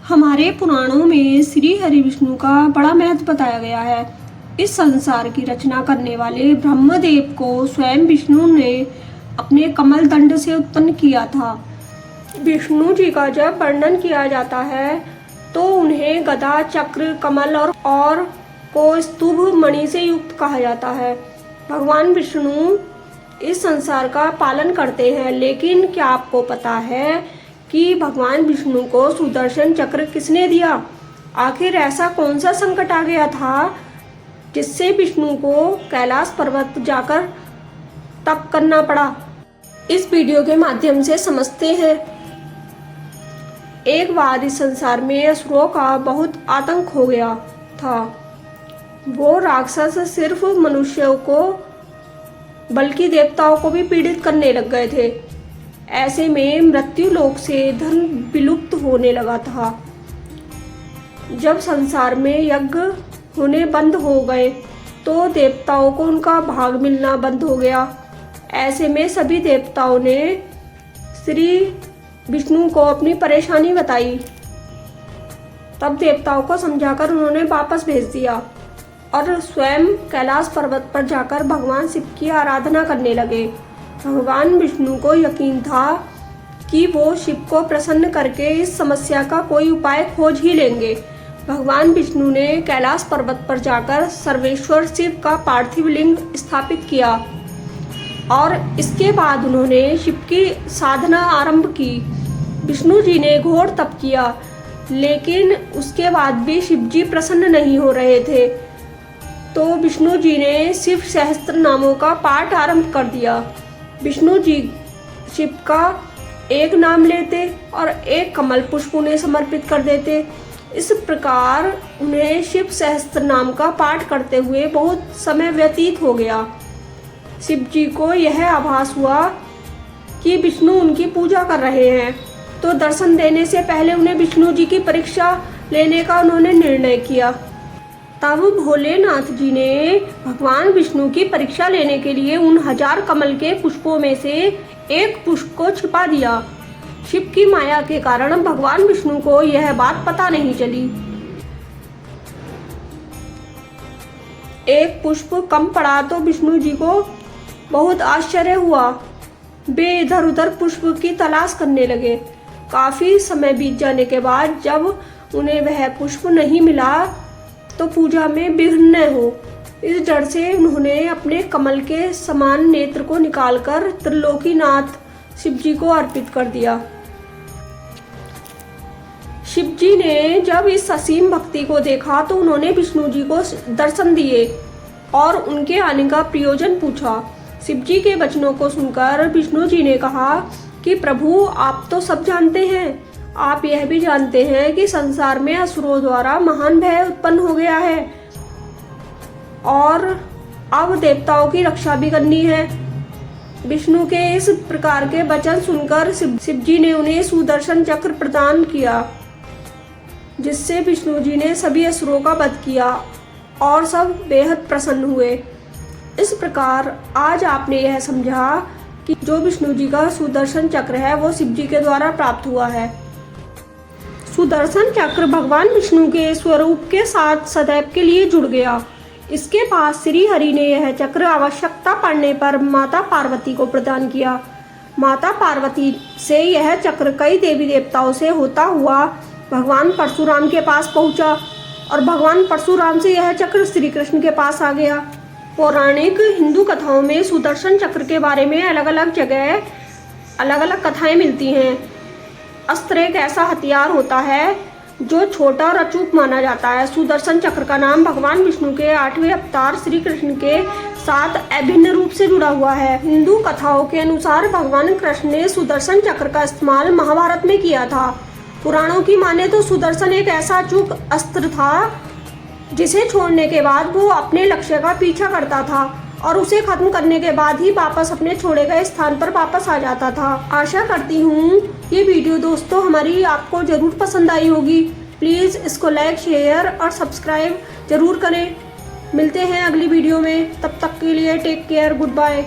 हमारे पुराणों में श्री हरि विष्णु का बड़ा महत्व बताया गया है। इस संसार की रचना करने वाले ब्रह्मदेव को स्वयं विष्णु ने अपने कमल दंड से उत्पन्न किया था। विष्णु जी का जब वर्णन किया जाता है तो उन्हें गदा, चक्र, कमल और को स्तुभ मणि से युक्त कहा जाता है। भगवान विष्णु इस संसार का पालन करते हैं, लेकिन क्या आपको पता है कि भगवान विष्णु को सुदर्शन चक्र किसने दिया? आखिर ऐसा कौन सा संकट आ गया था जिससे विष्णु को कैलाश पर्वत जाकर तप करना पड़ा? इस वीडियो के माध्यम से समझते हैं। एक बार इस संसार में असुरों का बहुत आतंक हो गया था। वो राक्षस सिर्फ मनुष्यों को बल्कि देवताओं को भी पीड़ित करने लग गए थे। ऐसे में मृत्यु लोक से धन विलुप्त होने लगा था। जब संसार में यज्ञ होने बंद हो गए तो देवताओं को उनका भाग मिलना बंद हो गया। ऐसे में सभी देवताओं ने श्री विष्णु को अपनी परेशानी बताई। तब देवताओं को समझाकर उन्होंने वापस भेज दिया और स्वयं कैलाश पर्वत पर जाकर भगवान शिव की आराधना करने लगे। भगवान विष्णु को यकीन था कि वो शिव को प्रसन्न करके इस समस्या का कोई उपाय खोज ही लेंगे। भगवान विष्णु ने कैलाश पर्वत पर जाकर सर्वेश्वर शिव का पार्थिव लिंग स्थापित किया और इसके बाद उन्होंने शिव की साधना आरंभ की। विष्णु जी ने घोर तप किया, लेकिन उसके बाद भी शिव जी प्रसन्न नहीं हो रहे थे। तो विष्णु जी ने शिव सहस्त्र नामों का पाठ आरंभ कर दिया। विष्णु जी शिव का एक नाम लेते और एक कमल पुष्प उन्हें समर्पित कर देते। इस प्रकार उन्हें शिव सहस्त्र नाम का पाठ करते हुए बहुत समय व्यतीत हो गया। शिव जी को यह आभास हुआ कि विष्णु उनकी पूजा कर रहे हैं, तो दर्शन देने से पहले उन्हें विष्णु जी की परीक्षा लेने का उन्होंने निर्णय किया। तब भोलेनाथ जी ने भगवान विष्णु की परीक्षा लेने के लिए उन 1000 कमल के पुष्पों में से एक पुष्प को छिपा दिया। शिव की माया के कारण भगवान विष्णु को यह बात पता नहीं चली। एक पुष्प कम पड़ा तो विष्णु जी को बहुत आश्चर्य हुआ। वे इधर उधर पुष्प की तलाश करने लगे। काफी समय बीत जाने के बाद जब उन्हें वह पुष्प नहीं मिला तो पूजा में विघ्न न हो, इस डर से उन्होंने अपने कमल के समान नेत्र को निकालकर त्रिलोकीनाथ शिव जी को अर्पित कर दिया। शिव जी ने जब इस असीम भक्ति को देखा तो उन्होंने विष्णु जी को दर्शन दिए और उनके आने का प्रयोजन पूछा। शिव जी के वचनों को सुनकर विष्णु जी ने कहा कि प्रभु, आप तो सब जानते हैं, आप यह भी जानते हैं कि संसार में असुरों द्वारा महान भय उत्पन्न हो गया है और अब देवताओं की रक्षा भी करनी है। विष्णु के इस प्रकार के वचन सुनकर शिव जी ने उन्हें सुदर्शन चक्र प्रदान किया, जिससे विष्णु जी ने सभी असुरों का वध किया और सब बेहद प्रसन्न हुए। इस प्रकार आज आपने यह समझा कि जो विष्णु जी का सुदर्शन चक्र है वो शिव जी के द्वारा प्राप्त हुआ है। सुदर्शन चक्र भगवान विष्णु के स्वरूप के साथ सदैव के लिए जुड़ गया। इसके बाद श्री हरि ने यह चक्र आवश्यकता पड़ने पर माता पार्वती को प्रदान किया। माता पार्वती से यह चक्र कई देवी देवताओं से होता हुआ भगवान परशुराम के पास पहुंचा और भगवान परशुराम से यह चक्र श्री कृष्ण के पास आ गया। पौराणिक हिंदू कथाओं में सुदर्शन चक्र के बारे में अलग अलग जगह अलग अलग कथाएं मिलती हैं। अस्त्र एक ऐसा हथियार होता है जो छोटा और अचूक माना जाता है। सुदर्शन चक्र का नाम भगवान विष्णु के 8वें अवतार श्री कृष्ण के साथ अभिन्न रूप से जुड़ा हुआ है। हिंदू कथाओं के अनुसार भगवान कृष्ण ने सुदर्शन चक्र का इस्तेमाल महाभारत में किया था। पुराणों की माने तो सुदर्शन एक ऐसा अचूक अस्त्र था जिसे छोड़ने के बाद वो अपने लक्ष्य का पीछा करता था और उसे खत्म करने के बाद ही वापस अपने छोड़े गए स्थान पर वापस आ जाता था। आशा करती हूँ ये वीडियो दोस्तों हमारी आपको जरूर पसंद आई होगी। प्लीज़ इसको लाइक, शेयर और सब्सक्राइब जरूर करें। मिलते हैं अगली वीडियो में, तब तक के लिए टेक केयर, गुड बाय।